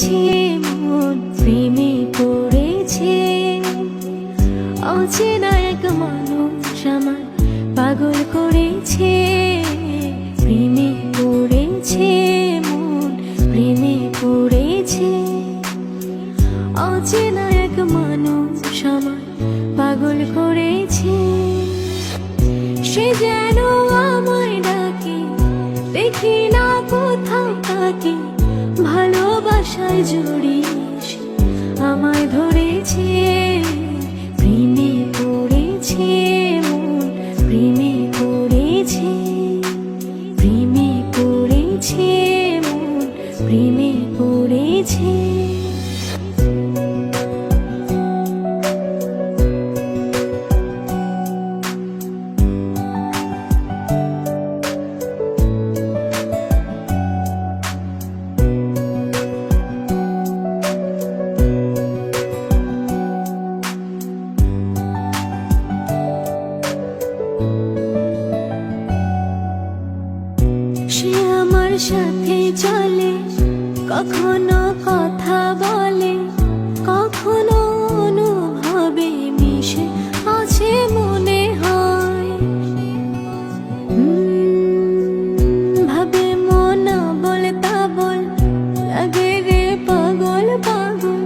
পড়েছে মন, প্রেমে পড়েছে। অচেনা এক মানুষ আমার পাগল করেছে, প্রেমে পড়েছে মন, প্রেমে পড়েছে। অচেনা এক মানুষ আমার পাগল করেছে। সে যেন আমায় ডাকে, দেখি না কোথাও তাকে, ভালোবাসায় জড়িয়ে আমায় ধরেছে। প্রেমে পড়েছে মন, প্রেমে পড়েছে, প্রেমে পড়েছে মন, প্রেমে পড়েছে। সে আমার সাথে চলে, কখনো কথা বলে, কখনো অনুভবে মিশে আছে মনে হয়। ভাবে মন বলতা বল, লাগে রে পাগল পাগল।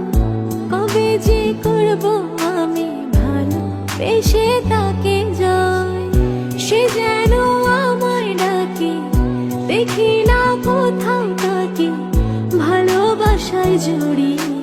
কবে যে করবো আমি ভালো বেশে তাকে যায়। সে যেন আমায় ডাকে, দেখি না কোথাও তাকে, ভালোবাসায় জড়িয়ে